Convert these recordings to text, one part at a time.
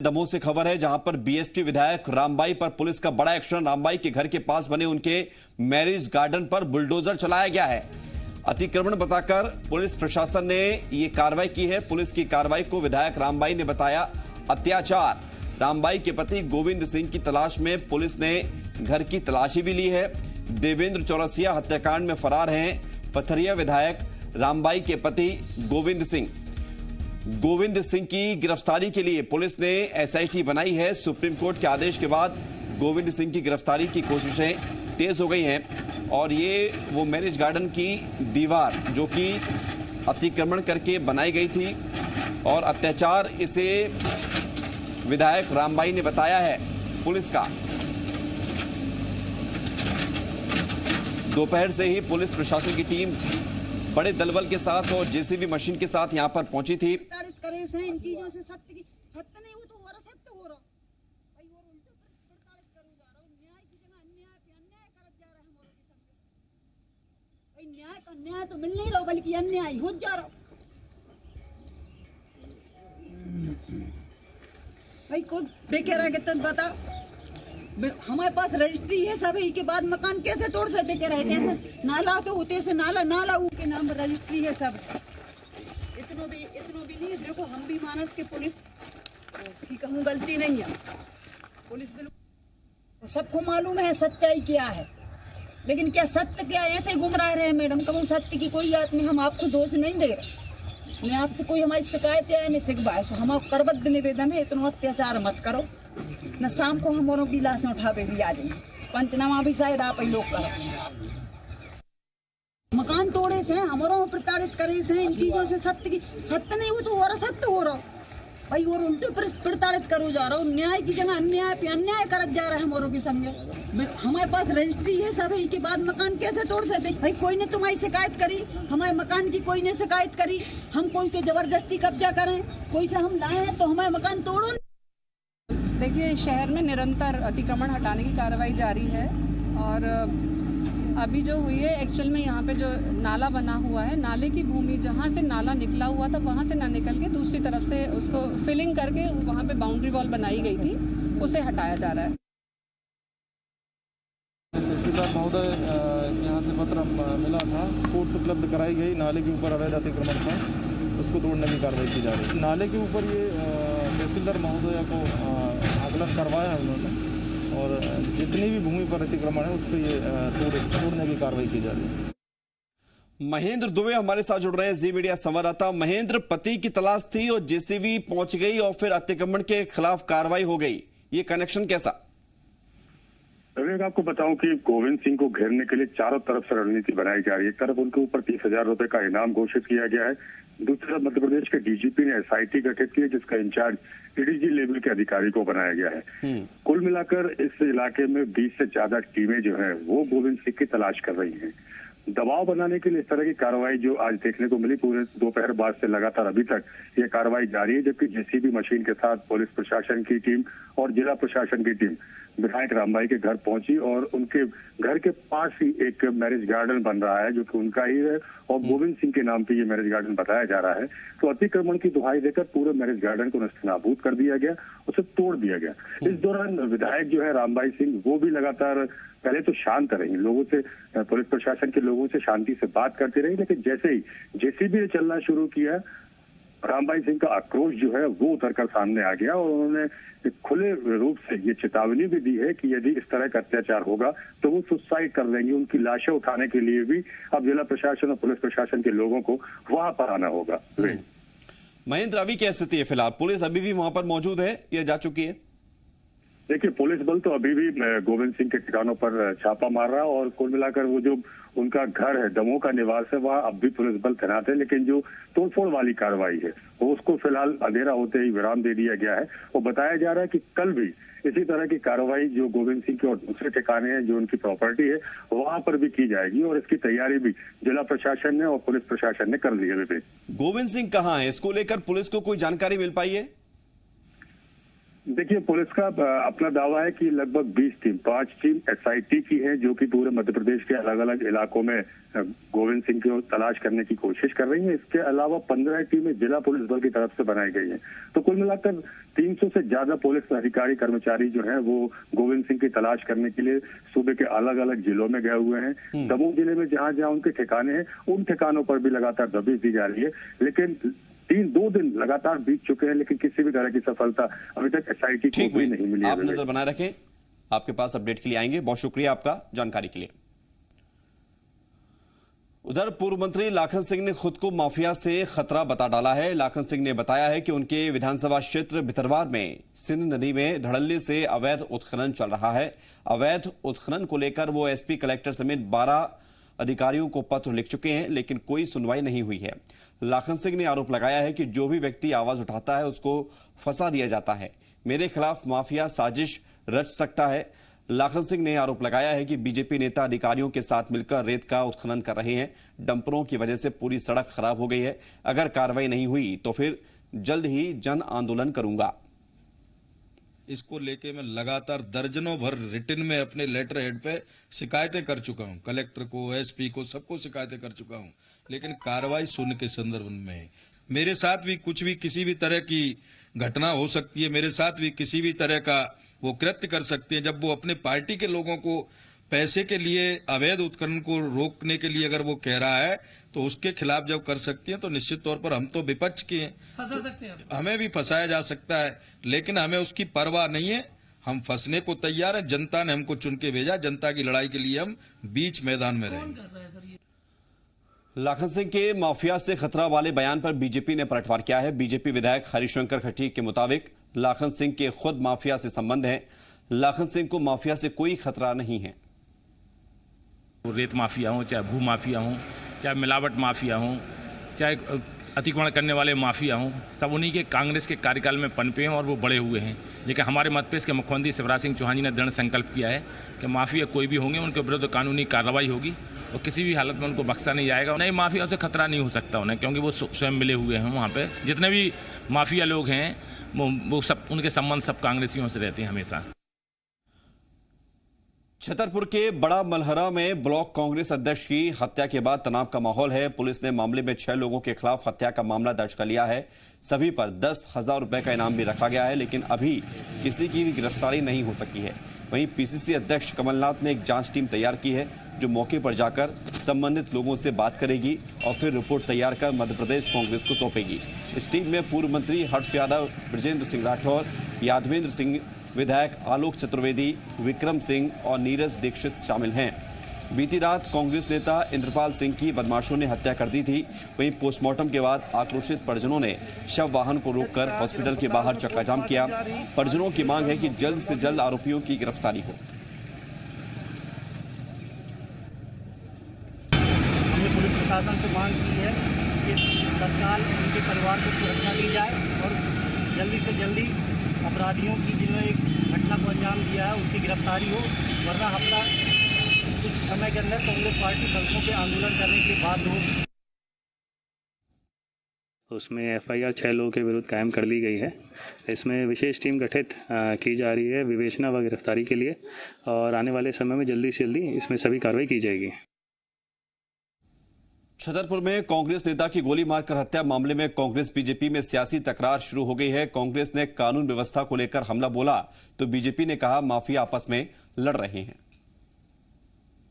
दमोह से खबर है जहां पर बीएसपी विधायक रामबाई पर पुलिस का बड़ा एक्शन। रामबाई के घर के पास बने उनके मैरिज गार्डन पर बुलडोजर चलाया गया है। अतिक्रमण बताकर पुलिस प्रशासन ने ये कार्रवाई की है। पुलिस की कार्रवाई को विधायक रामबाई ने बताया अत्याचार। रामबाई के पति गोविंद सिंह की तलाश में पुलिस ने घर की तलाशी भी ली है। देवेंद्र चौरसिया हत्याकांड में फरार हैं पथरिया विधायक रामबाई के पति गोविंद सिंह की गिरफ्तारी के लिए पुलिस ने एसआईटी बनाई है। सुप्रीम कोर्ट के आदेश के बाद गोविंद सिंह की गिरफ्तारी की कोशिशें तेज हो गई हैं और ये वो मैरिज गार्डन की दीवार जो कि अतिक्रमण करके बनाई गई थी और अत्याचार इसे विधायक रामबाई ने बताया है पुलिस का। दोपहर से ही पुलिस प्रशासन की टीम बड़े दलबल के साथ और जेसीबी मशीन के साथ यहां पर पहुंची थी। इन चीजों से सत्य नहीं हो तो और असत्य हो रहा भाई और उल्टे प्रताड़ित करो जा रहा हूं। न्याय की जगह अन्याय पे अन्याय करत जा रहा है हमारे संग। भाई न्याय का न्याय तो मिल नहीं रहा बल्कि अन्याय हो जा रहा। भाई को बेकार के तन बता हमारे पास रजिस्ट्री है सब है के बाद मकान कैसे तोड़ सकते बेकार रहते हैं। नाला तो होते से नाला के नाम पर रजिस्ट्री है सब। इतनो भी नहीं है। देखो हम भी मानस के पुलिस की कहूँ गलती नहीं है। पुलिस बिल्कुल सबको मालूम है सच्चाई क्या है लेकिन क्या सत्य क्या ऐसे गुमराह रहे मैडम। कभी सत्य की कोई बात नहीं। हम आपको दोष नहीं दे रहे। मैं आपसे कोई हमारी शिकायत है नहीं शिकवायत हम करबद्ध निवेदन है इतना अत्याचार मत करो न। शाम को हम औरों की लाशें उठावे भी आ जाएंगे। पंचनामा भी शायद आप ही लोग करो। मकान तोड़े से हमारों प्रताड़ित करे से इन चीजों से सत्य नहीं हो तो और असत्य हो रहा भाई और उल्टे प्रताड़ित करो जा रहा हूँ। न्याय की जगह अन्याय पे अन्याय करत जा रहा है हमारों की संग। हमारे पास रजिस्ट्री है सब है के बाद मकान कैसे तोड़ सकते भाई। कोई ने तुम्हारी शिकायत करी हमारे मकान की कोई ने शिकायत करी हम कोई के जबरदस्ती कब्जा करें कोई से हम लाए हैं तो हमारे मकान तोड़ो। देखिए शहर में निरंतर अतिक्रमण हटाने की कार्रवाई जारी है और अभी जो हुई है एक्चुअल में यहाँ पे जो नाला बना हुआ है नाले की भूमि जहाँ से नाला निकला हुआ था वहाँ से ना निकल के दूसरी तरफ से उसको फिलिंग करके वहाँ पे बाउंड्री वॉल बनाई गई थी उसे हटाया जा रहा है। तहसीलदार महोदय यहाँ से पत्र मिला था फोर्स उपलब्ध कराई गई। नाले के ऊपर अवैध अतिक्रमण था उसको तोड़ने की कार्रवाई की जा रही है। नाले के ऊपर ये तहसीलदार महोदय को आकलन करवाया है उन्होंने और जितनी भी भूमि पर अतिक्रमण है उस पर ये तोड़ने की कार्रवाई की जा रही है। महेंद्र दुबे हमारे साथ जुड़ रहे हैं जी मीडिया संवाददाता। महेंद्र, पति की तलाश थी और जेसीबी पहुंच गई और फिर अतिक्रमण के खिलाफ कार्रवाई हो गई, ये कनेक्शन कैसा? आपको बताऊं कि गोविंद सिंह को घेरने के लिए चारों तरफ से रणनीति बनाई जा रही है। एक तरफ उनके ऊपर 30,000 रुपए का इनाम घोषित किया गया है। दूसरी तरफ मध्य प्रदेश के डीजीपी ने एसआईटी गठित की है जिसका इंचार्ज एडीजी लेवल के अधिकारी को बनाया गया है। कुल मिलाकर इस इलाके में 20 से ज्यादा टीमें जो है वो गोविंद सिंह की तलाश कर रही हैं। दबाव बनाने के लिए इस तरह की कार्रवाई जो आज देखने को मिली पूरे दोपहर बाद से लगातार अभी तक ये कार्रवाई जारी है। जबकि जेसीबी मशीन के साथ पुलिस प्रशासन की टीम और जिला प्रशासन की टीम विधायक रामबाई के घर पहुंची और उनके घर के पास ही एक मैरिज गार्डन बन रहा है जो कि उनका ही है और गोविंद सिंह के नाम पे ये मैरिज गार्डन बताया जा रहा है। तो अतिक्रमण की दुहाई देकर पूरे मैरिज गार्डन को नस्तनाबूद कर दिया गया, उसे तोड़ दिया गया। इस दौरान विधायक जो है रामबाई सिंह वो भी लगातार पहले तो शांत रही, लोगों से पुलिस प्रशासन के लोगों से शांति से बात करती रही, लेकिन जैसे ही जेसीबी ने चलना शुरू किया रामबाई सिंह का आक्रोश जो है वो उतरकर सामने आ गया और उन्होंने खुले रूप से ये चेतावनी भी दी है कि यदि इस तरह का अत्याचार होगा तो वो सुसाइड कर लेंगे। उनकी लाशें उठाने के लिए भी अब जिला प्रशासन और पुलिस प्रशासन के लोगों को वहां पर आना होगा। महेंद्र, अभी क्या स्थिति है फिलहाल? पुलिस अभी भी वहां पर मौजूद है या जा चुकी है? देखिए पुलिस बल तो अभी भी गोविंद सिंह के ठिकानों पर छापा मार रहा है और कुल मिलाकर वो जो उनका घर है दमोह का निवास है वहाँ अब भी पुलिस बल तैनात है। लेकिन जो तोड़फोड़ वाली कार्रवाई है वो उसको फिलहाल अंधेरा होते ही विराम दे दिया गया है। वो बताया जा रहा है कि कल भी इसी तरह की कार्रवाई जो गोविंद सिंह के और दूसरे ठिकाने हैं जो उनकी प्रॉपर्टी है वहां पर भी की जाएगी और इसकी तैयारी भी जिला प्रशासन ने और पुलिस प्रशासन ने कर ली है। गोविंद सिंह कहाँ है, इसको लेकर पुलिस को कोई जानकारी मिल पाई है? देखिए, पुलिस का अपना दावा है कि लगभग 20 टीम, 5 टीम एसआईटी की है जो कि पूरे मध्य प्रदेश के अलग अलग इलाकों में गोविंद सिंह को तलाश करने की कोशिश कर रही है। इसके अलावा 15 टीमें जिला पुलिस बल की तरफ से बनाई गई हैं। तो कुल मिलाकर 300 से ज्यादा पुलिस अधिकारी कर्मचारी जो हैं वो गोविंद सिंह की तलाश करने के लिए सूबे के अलग अलग जिलों में गए हुए हैं। दमोह जिले में जहां जहां उनके ठिकाने हैं उन ठिकानों पर भी लगातार दबिश दी जा रही है, लेकिन 2 दिन लगातार बीत चुके हैं, लेकिन किसी भी तरह की सफलता अभी तक एसआईटी को भी नहीं मिली है। आप नजर बनाए रखें, आपके पास अपडेट के लिए आएंगे। बहुत शुक्रिया आपका जानकारी के लिए। उधर पूर्व मंत्री लाखन सिंह ने खुद को माफिया से खतरा बता डाला है। लाखन सिंह ने बताया है कि उनके विधानसभा क्षेत्र भितरवार में सिंध नदी में धड़ल्ले से अवैध उत्खनन चल रहा है। अवैध उत्खनन को लेकर वो एसपी, कलेक्टर समेत 12 अधिकारियों को पत्र लिख चुके हैं, लेकिन कोई सुनवाई नहीं हुई है। लाखन सिंह ने आरोप लगाया है कि जो भी व्यक्ति आवाज उठाता है उसको फंसा दिया जाता है। मेरे खिलाफ माफिया साजिश रच सकता है। लाखन सिंह ने आरोप लगाया है कि बीजेपी नेता अधिकारियों के साथ मिलकर रेत का उत्खनन कर रहे हैं। डंपरों की वजह से पूरी सड़क खराब हो गई है। अगर कार्रवाई नहीं हुई तो फिर जल्द ही जन आंदोलन करूंगा। इसको लेके मैं लगातार दर्जनों भर रिटन में अपने लेटर हेड पे शिकायतें कर चुका हूं। कलेक्टर को, एसपी को, सबको शिकायतें कर चुका हूं, लेकिन कार्रवाई शून्य के संदर्भ में। मेरे साथ भी कुछ भी किसी भी तरह की घटना हो सकती है, मेरे साथ भी किसी भी तरह का वो कृत्य कर सकते हैं। जब वो अपने पार्टी के लोगों को पैसे के लिए अवैध उत्खनन को रोकने के लिए अगर वो कह रहा है तो उसके खिलाफ जब कर सकती हैं तो निश्चित तौर पर हम तो विपक्ष के हैं, फंसा सकते हैं, हमें भी फंसाया जा सकता है, लेकिन हमें उसकी परवाह नहीं है। हम फंसने को तैयार हैं। जनता ने हमको चुन के भेजा, जनता की लड़ाई के लिए हम बीच मैदान में रहेंगे। लाखन सिंह के माफिया से खतरा वाले बयान पर बीजेपी ने पलटवार किया है। बीजेपी विधायक हरिशंकर खटीक के मुताबिक लाखन सिंह के खुद माफिया से संबंध है। लाखन सिंह को माफिया से कोई खतरा नहीं है। रेत माफिया हो, चाहे भू माफिया हो, चाहे मिलावट माफिया हो, चाहे अतिक्रमण करने वाले माफिया हों, सब उन्हीं के कांग्रेस के कार्यकाल में पनपे हैं और वो बड़े हुए हैं। लेकिन हमारे मत पे इसके मुख्यमंत्री शिवराज सिंह चौहान जी ने दृढ़ संकल्प किया है कि माफिया कोई भी होंगे उनके विरुद्ध कानूनी कार्रवाई होगी और किसी भी हालत में उनको बख्शा नहीं जाएगा। नए माफिया से खतरा नहीं हो सकता उन्हें, क्योंकि वो स्वयं मिले हुए हैं। वहाँ पे जितने भी माफिया लोग हैं वो सब, उनके संबंध सब कांग्रेसियों से रहते हैं हमेशा। छतरपुर के बड़ा मलहरा में ब्लॉक कांग्रेस अध्यक्ष की हत्या के बाद तनाव का माहौल है। पुलिस ने मामले में 6 लोगों के खिलाफ हत्या का मामला दर्ज कर लिया है। सभी पर 10,000 रुपए का इनाम भी रखा गया है, लेकिन अभी किसी की भी गिरफ्तारी नहीं हो सकी है। वहीं पीसीसी अध्यक्ष कमलनाथ ने एक जांच टीम तैयार की है जो मौके पर जाकर संबंधित लोगों से बात करेगी और फिर रिपोर्ट तैयार कर मध्य प्रदेश कांग्रेस को सौंपेगी। इस टीम में पूर्व मंत्री हर्ष यादव, ब्रजेंद्र सिंह राठौर, यादवेंद्र सिंह, विधायक आलोक चतुर्वेदी, विक्रम सिंह और नीरज दीक्षित शामिल हैं। बीती रात कांग्रेस नेता इंद्रपाल सिंह की बदमाशों ने हत्या कर दी थी। वहीं पोस्टमार्टम के बाद आक्रोशित परिजनों ने शव वाहन को रोककर हॉस्पिटल के बाहर चक्काजाम किया। परिजनों की मांग है कि जल्द से जल्द आरोपियों की गिरफ्तारी हो। हमने पुलिस प्रशासन से मांग की है कि तत्काल उनके परिवार को सुरक्षा दी जाए और जल्दी से जल्दी अपराधियों की जिन्होंने एक घटना को अंजाम दिया है उनकी गिरफ्तारी हो, वरना हफ्ता कुछ समय के अंदर कांग्रेस पार्टी सड़कों पे आंदोलन करने के बाद हो। उसमें एफआईआर 6 लोगों के विरुद्ध कायम कर ली गई है। इसमें विशेष टीम गठित की जा रही है विवेचना व गिरफ्तारी के लिए, और आने वाले समय में जल्दी से जल्दी इसमें सभी कार्रवाई की जाएगी। छतरपुर में कांग्रेस नेता की गोली मारकर हत्या मामले में कांग्रेस बीजेपी में सियासी तकरार शुरू हो गई है। कांग्रेस ने कानून व्यवस्था को लेकर हमला बोला तो बीजेपी ने कहा माफिया आपस में लड़ रहे हैं।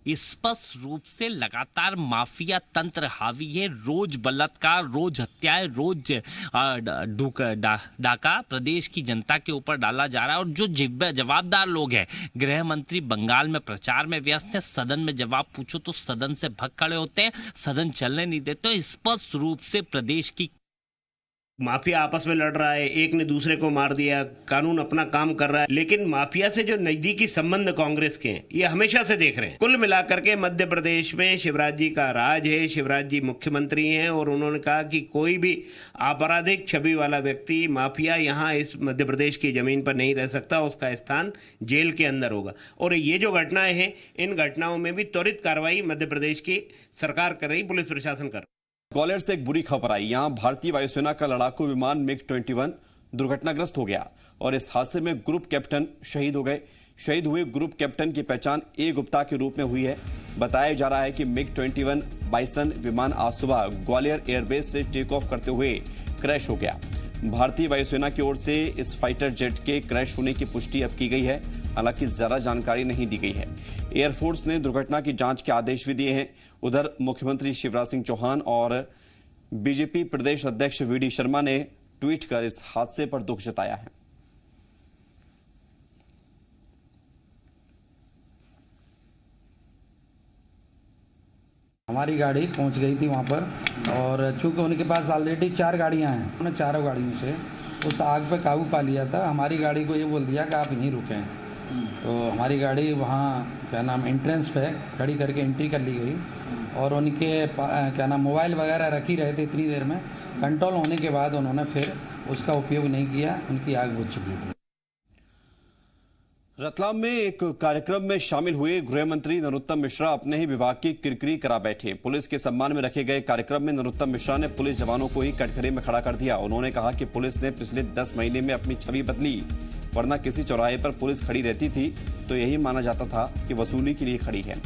स्पष्ट रूप से लगातार माफिया तंत्र हावी है। रोज बलात्कार, रोज हत्याएं, रोज डाका प्रदेश की जनता के ऊपर डाला जा रहा है। और जो जवाबदार लोग हैं, गृह मंत्री बंगाल में प्रचार में व्यस्त हैं, सदन में जवाब पूछो तो सदन से भग खड़े होते हैं, सदन चलने नहीं देते। स्पष्ट रूप से प्रदेश की माफिया आपस में लड़ रहा है, एक ने दूसरे को मार दिया, कानून अपना काम कर रहा है, लेकिन माफिया से जो नजदीकी संबंध कांग्रेस के हैं ये हमेशा से देख रहे हैं। कुल मिलाकर के मध्य प्रदेश में शिवराज जी का राज है, शिवराज जी मुख्यमंत्री हैं और उन्होंने कहा कि कोई भी आपराधिक छवि वाला व्यक्ति, माफिया यहाँ इस मध्य प्रदेश की जमीन पर नहीं रह सकता, उसका स्थान जेल के अंदर होगा। और ये जो घटनाएं हैं, इन घटनाओं में भी त्वरित कार्रवाई मध्य प्रदेश की सरकार कर रही, पुलिस प्रशासन कर। ग्वालियर से एक बुरी खबर आई। यहां भारतीय वायुसेना का लड़ाकू विमान मिग 21 दुर्घटनाग्रस्त हो गया। और इस हादसे में ग्रुप कैप्टन शहीद हो गए। शहीद हुए ग्रुप कैप्टन की पहचान ए गुप्ता के रूप में हुई है। बताया जा रहा है कि मिग 21 बाइसन विमान आज सुबह ग्वालियर एयरबेस से टेक ऑफ करते हुए क्रैश हो गया। भारतीय वायुसेना की ओर से इस फाइटर जेट के क्रैश होने की पुष्टि अब की गई है, हालांकि ज्यादा जानकारी नहीं दी गई है। एयरफोर्स ने दुर्घटना की जांच के आदेश भी दिए हैं। उधर मुख्यमंत्री शिवराज सिंह चौहान और बीजेपी प्रदेश अध्यक्ष वीडी शर्मा ने ट्वीट कर इस हादसे पर दुख जताया है। हमारी गाड़ी पहुंच गई थी वहां पर और चूंकि उनके पास ऑलरेडी 4 गाड़ियां हैं, उन्होंने चारों गाड़ियों से उस आग पे काबू पा लिया था। हमारी गाड़ी को ये बोल दिया कि आप यहीं रुकें, तो हमारी गाड़ी वहाँ क्या नाम एंट्रेंस पे खड़ी करके एंट्री कर ली गई और उनके क्या नाम मोबाइल वगैरह रख ही रहे थे। इतनी देर में कंट्रोल होने के बाद उन्होंने फिर उसका उपयोग नहीं किया, उनकी आग बुझ चुकी थी। रतलाम में एक कार्यक्रम में शामिल हुए गृह मंत्री नरोत्तम मिश्रा अपने ही विभाग की किरकिरी करा बैठे। पुलिस के सम्मान में रखे गए कार्यक्रम में नरोत्तम मिश्रा ने पुलिस जवानों को ही कटघरे में खड़ा कर दिया। उन्होंने कहा कि पुलिस ने पिछले 10 महीने में अपनी छवि बदली, वरना किसी चौराहे पर पुलिस खड़ी रहती थी तो यही माना जाता था कि वसूली के लिए खड़ी है।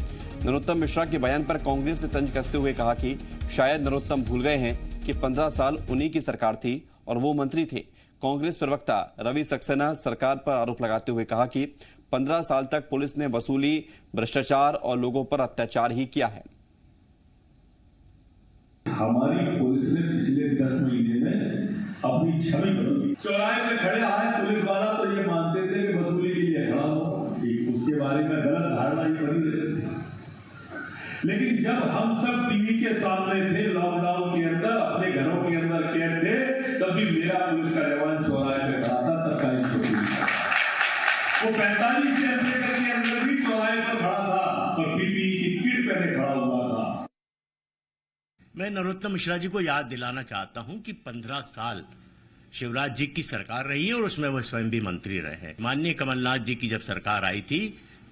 नरोत्तम मिश्रा के बयान पर कांग्रेस ने तंज कसते हुए कहा कि शायद नरोत्तम भूल गए हैं कि 15 साल उन्हीं की सरकार थी और वो मंत्री थे। कांग्रेस प्रवक्ता रवि सक्सेना सरकार पर आरोप लगाते हुए कहा कि 15 साल तक पुलिस ने वसूली, भ्रष्टाचार और लोगों पर अत्याचार ही किया है। हमारी पुलिस ने पिछले 10 महीने में अपनी छवि बदली। चौराहे पे खड़े आए पुलिस वाला तो ये मानते थे कि वसूली के लिए खड़ा हो, उसके बारे में गलत धारणा ही बनी रहती थी। लेकिन जब हम सब टीवी के सामने थे, लॉकडाउन के अंदर अपने घरों के अंदर कैद थे, तब भी मेरा पुलिस का जवान चौराहे पे खड़ा था, तब का वो 45 के अंदर भी चौराहे पर खड़ा था और पीपीई की किट पहने खड़ा हुआ था। मैं नरोत्तम मिश्रा जी को याद दिलाना चाहता हूं कि 15 साल शिवराज जी की सरकार रही है और उसमें वो स्वयं भी मंत्री रहे हैं। माननीय कमलनाथ जी की जब सरकार आई थी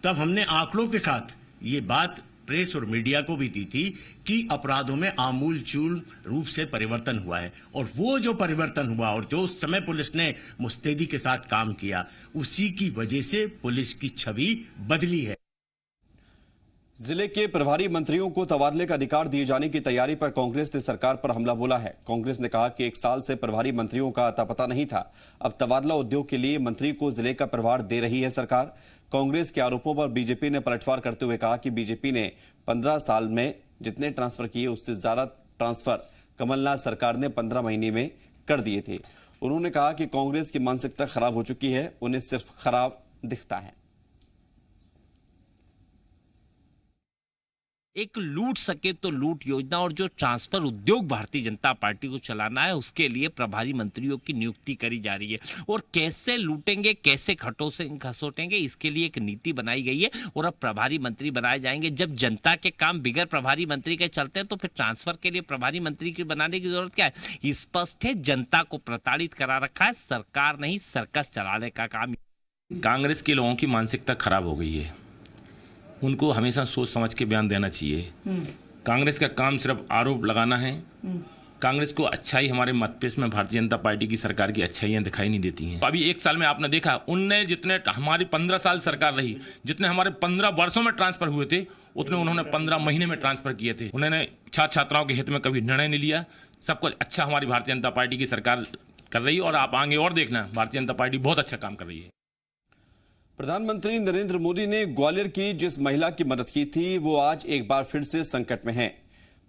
तब हमने आंकड़ों के साथ ये बात प्रेस और मीडिया को भी दी थी कि अपराधों में आमूलचूल रूप से परिवर्तन हुआ है और वो जो परिवर्तन हुआ और जो उस समय पुलिस ने मुस्तैदी के साथ काम किया, उसी की वजह से पुलिस की छवि बदली है। जिले के प्रभारी मंत्रियों को तबादले का अधिकार दिए जाने की तैयारी पर कांग्रेस ने सरकार पर हमला बोला है। कांग्रेस ने कहा कि 1 साल से प्रभारी मंत्रियों का अता पता नहीं था, अब तबादला उद्योग के लिए मंत्री को जिले का प्रभार दे रही है सरकार। कांग्रेस के आरोपों पर बीजेपी ने पलटवार करते हुए कहा कि बीजेपी ने 15 साल में जितने ट्रांसफर किए उससे ज्यादा ट्रांसफर कमलनाथ सरकार ने 15 महीने में कर दिए थे। उन्होंने कहा कि कांग्रेस की मानसिकता खराब हो चुकी है, उन्हें सिर्फ खराब दिखता है। एक लूट सके तो लूट योजना और जो ट्रांसफर उद्योग भारतीय जनता पार्टी को चलाना है उसके लिए प्रभारी मंत्रियों की नियुक्ति करी जा रही है और कैसे लूटेंगे, कैसे खसोटेंगे, इसके लिए एक नीति बनाई गई है और अब प्रभारी मंत्री बनाए जाएंगे। जब जनता के काम बिगैर प्रभारी मंत्री के चलते हैं तो फिर ट्रांसफर के लिए प्रभारी मंत्री की बनाने की जरूरत क्या है? स्पष्ट है, जनता को प्रताड़ित करा रखा है, सरकार नहीं सर्कस चलाने का काम। कांग्रेस के लोगों की मानसिकता खराब हो गई है, उनको हमेशा सोच समझ के बयान देना चाहिए। कांग्रेस का काम सिर्फ आरोप लगाना है। कांग्रेस को अच्छाई, हमारे मतपेश में भारतीय जनता पार्टी की सरकार की अच्छाइयाँ दिखाई नहीं देती हैं। अभी 1 साल में आपने देखा, उनने जितने हमारी 15 साल सरकार रही, जितने हमारे 15 वर्षों में ट्रांसफर हुए थे उतने उन्होंने 15 महीने में ट्रांसफर किए थे। उन्होंने छात्र छात्राओं के हित में कभी निर्णय नहीं लिया। सब कुछ अच्छा हमारी भारतीय जनता पार्टी की सरकार कर रही है और आप आगे और देखना, भारतीय जनता पार्टी बहुत अच्छा काम कर रही है। प्रधानमंत्री नरेंद्र मोदी ने ग्वालियर की जिस महिला की मदद की थी वो आज एक बार फिर से संकट में है।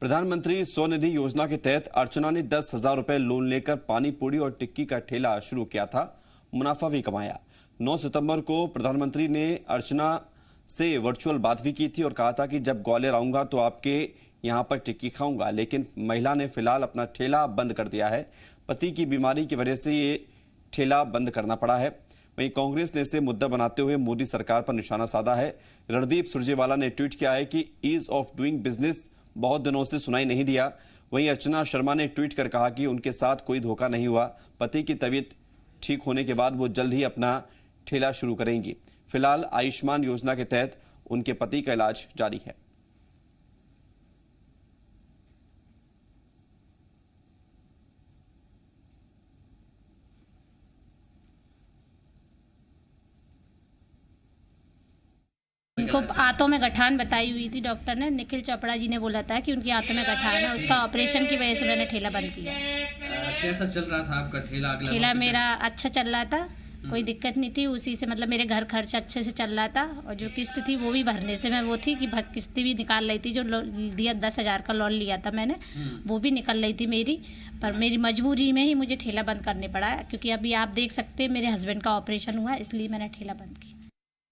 प्रधानमंत्री स्वनिधि योजना के तहत अर्चना ने 10,000 रुपए लोन लेकर पानी पूरी और टिक्की का ठेला शुरू किया था, मुनाफा भी कमाया। 9 सितंबर को प्रधानमंत्री ने अर्चना से वर्चुअल बात भी की थी और कहा था कि जब ग्वालियर आऊंगा तो आपके यहां पर टिक्की खाऊंगा, लेकिन महिला ने फिलहाल अपना ठेला बंद कर दिया है। पति की बीमारी की वजह से ये ठेला बंद करना पड़ा है। वहीं कांग्रेस ने इसे मुद्दा बनाते हुए मोदी सरकार पर निशाना साधा है। रणदीप सुरजेवाला ने ट्वीट किया है कि ईज ऑफ डूइंग बिजनेस बहुत दिनों से सुनाई नहीं दिया। वहीं अर्चना शर्मा ने ट्वीट कर कहा कि उनके साथ कोई धोखा नहीं हुआ, पति की तबीयत ठीक होने के बाद वो जल्द ही अपना ठेला शुरू करेंगी। फिलहाल आयुष्मान योजना के तहत उनके पति का इलाज जारी है। इनको आंतों में गठान बताई हुई थी डॉक्टर ने, निखिल चोपड़ा जी ने बोला था कि उनकी आंतों में गठान है, उसका ऑपरेशन की वजह से मैंने ठेला बंद किया। कैसा चल रहा था आपका ठेला? ठेला मेरा अच्छा चल रहा था, कोई दिक्कत नहीं थी, उसी से मतलब मेरे घर खर्च अच्छे से चल रहा था, और जो किस्त थी वो भी भरने से मैं वो थी कि किस्तें भी निकाल रही थी, जो दिया 10,000 का लोन लिया था मैंने, वो भी निकल रही थी मेरी, पर मेरी मजबूरी में ही मुझे ठेला बंद करने पड़ा, क्योंकि अभी आप देख सकते हैं मेरे हस्बैंड का ऑपरेशन हुआ, इसलिए मैंने ठेला बंद किया।